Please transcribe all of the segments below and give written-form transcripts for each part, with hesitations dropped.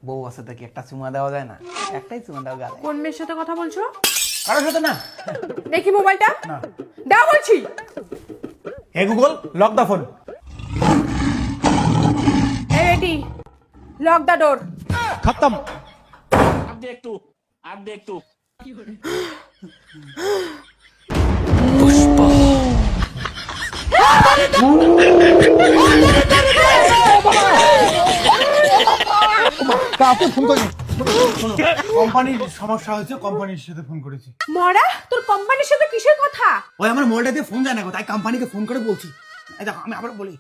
বউ আছে তো কি একটা চুমা দেওয়া যায় না? একটাই চুমা দাও গালে। কোন মেয়ের সাথে কথা বলছো? কারোর সাথে না। দেখি মোবাইলটা। না। দাও বলছি। হে গুগল, লক দা ফোন। এই বেটি, লক দা ডোর। খতম। आप देख तू কাকে ফোন করি? কোম্পানির সমস্যা হয়েছে, কোম্পানির সাথে ফোন করেছি। মরা, তোর কোম্পানির সাথে কিসের কথা? ওই আমার মোবাইলটা দিয়ে ফোন যায় না, তাই কোম্পানিকে ফোন করে বলছি। এই দেখো আমি আবার বলি।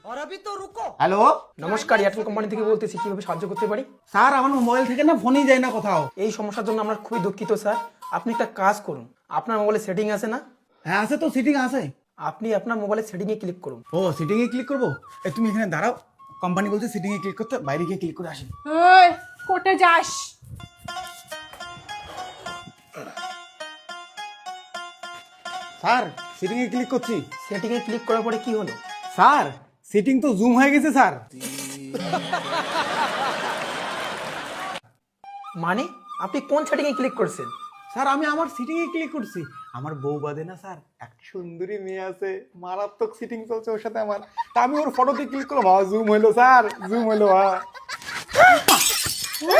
হ্যালো নমস্কার, এয়ারটেল কোম্পানি থেকে বলতেছি, কিভাবে সাহায্য করতে পারি? স্যার, আমার মোবাইল থেকে না ফোনই যায় না কোথাও। এই সমস্যার জন্য আমরা খুবই দুঃখিত স্যার। আপনি একটা কাজ করুন, আপনার মোবাইলে সেটিং আছে না? হ্যাঁ আছে তো, সিটিং আছে। আপনি আপনার মোবাইলে সেটিংয়ে ক্লিক করুন। ও সিটিং এ ক্লিক করবো? এই তুমি এখানে দাঁড়াও, কোম্পানি বলছে সিটিং এ ক্লিক করতে, বাইরে গিয়ে ক্লিক করে আসি। ওই কোর্টে যাস। স্যার সিটিং এ ক্লিক করছি। সেটিংয়ে ক্লিক করার পরে কি হলো? স্যার সিটিং তো জুম হয়ে গেছে স্যার। মানে আপনি কোন সেটিংয়ে ক্লিক করছেন? স্যার আমি আমার সিটিং এ ক্লিক করছি। আমার বউ বাদে না স্যার একটা সুন্দরী মেয়ে আছে, মারাত্মক সিটিং চলছে ওর সাথে আমার। তা আমি ওর ফটোতে ক্লিক করলাম, জুম হইলো স্যার, জুম হইলো।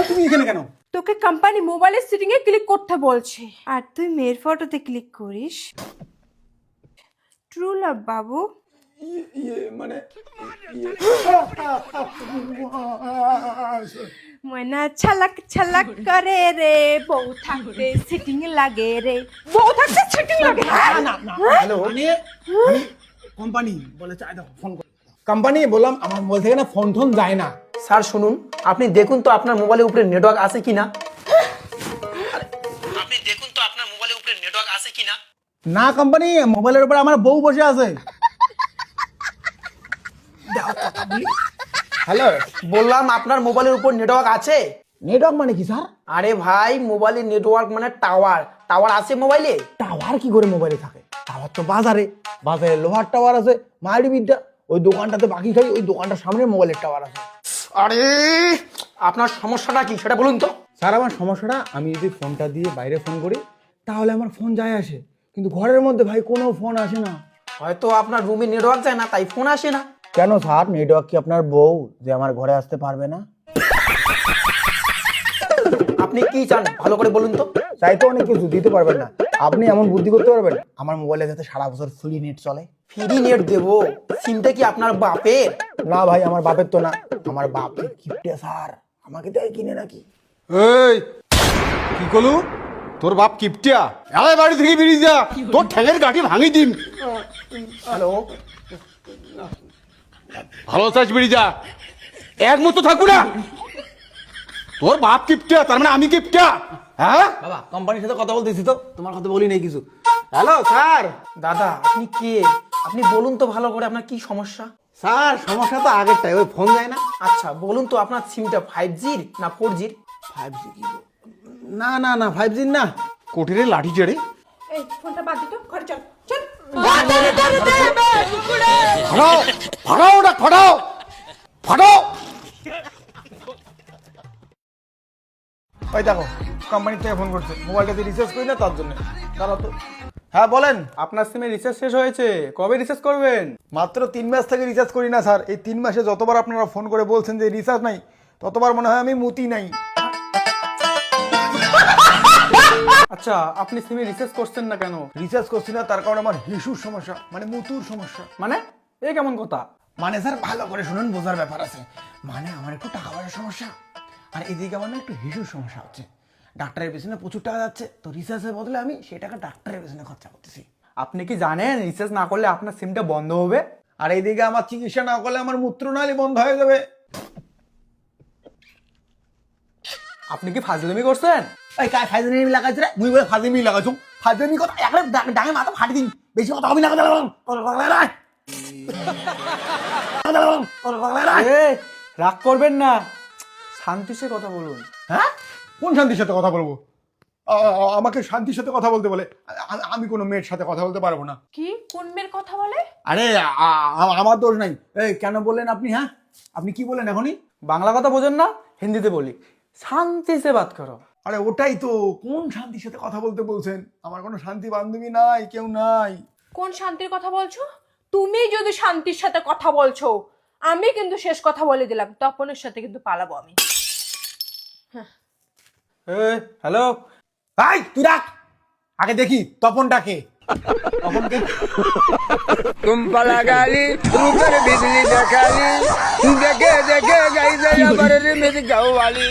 তুমি এখানে কেন? তোকে কোম্পানি মোবাইলের সেটিং এ ক্লিক করতে বলছে আর তুই মেয়ের ফটোতে ক্লিক করিস। ট্রু লাভ বাবু। মানে ময়না ছলক ছলক করে রে, বউ থাকতে সেটিং লাগে রে, বউ থাকতে সেটিং লাগে। হ্যালো, কোম্পানি বলেছে দেখো ফোন করে। কোম্পানি বললাম আমার মোবাইল থেকে না ফোন টোন যায় না। স্যার শুনুন, আপনি দেখুন তো আপনার মোবাইলের উপরে নেটওয়ার্ক আছে কিনা। আপনি দেখুন তো আপনার মোবাইলের উপরে নেটওয়ার্ক আছে কিনা। না কোম্পানি, মোবাইলের উপর আমার বউ বসে আছে। হ্যালো, বললাম আপনার মোবাইলের উপর নেটওয়ার্ক আছে। নেটওয়ার্ক মানে কি স্যার? আরে ভাই, মোবাইলের নেটওয়ার্ক মানে টাওয়ার। টাওয়ার আছে মোবাইলে? টাওয়ার কি করে মোবাইলে থাকে? টাওয়ার তো বাজারে, বাজারে লোহার টাওয়ার আছে, মায়ের বিদ্যা। ওই দোকানটাতে বাকি খাই, ওই দোকানটার সামনে মোবাইলের টাওয়ার আছে। আরে আপনার সমস্যাটা কি সেটা বলুন তো। স্যার আমার সমস্যাটা, আমি যদি ফোনটা দিয়ে বাইরে ফোন করি তাহলে আমার ফোন যায় আসে, কিন্তু ঘরের মধ্যে ভাই কোনো ফোন আসে না। হয়তো আপনার রুমে নেটওয়ার্ক যায় না, তাই ফোন আসে না। কেন স্যার, নেটওয়ার্ক কি আপনার বউ যে আমার ঘরে আসতে পারবে না? আপনি কি চান ভালো করে বলুন তো। চাই তো অনেক কিছু, দিতে পারবেন না। আপনি এমন বুদ্ধি করতে পারবেন আমার মোবাইলে যাতে সারা বছর ফ্রি নেট চলে। ফ্রি নেট দেবো? সিমটা কি আপনার বাপের? না ভাই, আমার বাপের তো না, আমার বাপ কিপটে স্যার, আমাকে দেয় কিনে নাকি। এই কি করলু? তোর বাপ কিপটিয়া? আরে বাড়ি থেকে বেরিয়ে যা, তোর ঠ্যাঙের গাঁটি ভাঙি দিন। হ্যালো, ভালো চাস বেরিয়ে যা, এক মতো থাকবো না। তোর বাপ কিপটিয়া, তার মানে আমি কিপটিয়া? হ্যাঁ বাবা, কোম্পানির সাথে কথা বলতেছি তো, তোমার কথা বলি নাই কিছু। Hello sir. দাদা আপনি কে? আপনি বলুন তো ভালো করে আপনার কি সমস্যা। স্যার সমস্যা তো আগেরটাই, ওই ফোন যায় না। আচ্ছা বলুন তো আপনার সিমটা 5G না 4G? 5G কি? না না না, 5G না। কোটিরে লাঠি চেড়ে এই ফোনটা বাদ দিত, ঘরে চল চল। ফাটাও, ফাটাও ওটা, ফাটাও, ফাটাও। ওই দেখো, কোম্পানি থেকে ফোন করছে, মোবাইলটা দিয়ে রিচার্জ করি না তার জন্য। দাঁড়াও তো। হ্যাঁ বলেন। আপনার সিমে রিচার্জ শেষ হয়েছে, কবে রিচার্জ করবেন? মাত্র 3 মাস থেকে রিচার্জ করি না স্যার। এই 3 মাসে যতবার আপনারা ফোন করে বলছেন যে রিচার্জ নাই, ততবার মনে হয় আমি মুতি নাই। আচ্ছা, আপনি সিমে রিচার্জ করছেন না কেন? রিচার্জ করছি না তার কারণে আমার হিসুর সমস্যা, মানে মুতুর সমস্যা। মানে এ কেমন কথা? মানে স্যার ভালো করে শুনুন, বোঝার ব্যাপার আছে। মানে আমার একটু টাকা পয়সার সমস্যা, আর এদিকে আমার না একটু হিসুর সমস্যা হচ্ছে। ডাক্তারের পেছনে প্রচুর টাকা যাচ্ছে, তো রিচার্জের বদলে আমি সেই টাকা ডাক্তারের পেছনে খরচা করতেছি। আপনি কি জানেন রিচার্জ না করলে আপনার সিমটা বন্ধ হবে? আর এইদিকে আমার চিকিৎসা না করলে আমার মূত্রনালী বন্ধ হয়ে যাবে। আপনি কি ফাজলামি করছেন? এই কাই ফাইজলামি লাগাইছে রে? মুই বলে ফাইজলামি লাগাইছো? ফাইজলামি কথা একবার ডাঙে মাথা ফাটি দিন। বেশি কথা হবে না, কথা বললাম। এ রাগ করবেন না, শান্তি সে কথা বলুন। হ্যাঁ, কোন শান্তির সাথে কথা বলবো? আমাকে শান্তির সাথে কথা বলতে বলে? আমি কোনো মেয়ের সাথে কথা বলতে পারবো না। কি কোন মেয়ের কথা বলে? আরে আমার দোষ নাই। এই কেন বললেন আপনি? হ্যাঁ, আপনি কি বললেন এখনই? বাংলা কথা বোঝেন না, হিন্দিতে বলি। শান্তি সে বাত করো। আরে ওটাই তো, কোন শান্তির সাথে কথা বলতে বলছেন? আমার কোনো শান্তি বান্ধবী নাই, কেউ নাই। কোন শান্তির কথা বলছো? তুমি যদি শান্তির সাথে কথা বলছো, আমি কিন্তু শেষ কথা বলে দিলাম, তপনের সাথে কিন্তু পালাবো আমি। হ্যালো, আই তুই রাখ, আগে দেখি তপনটাকে। তপনকে तुम पला गाली ऊपर बिजली दिखाली देखे देखे गई दया पर रिमित गाँव वाली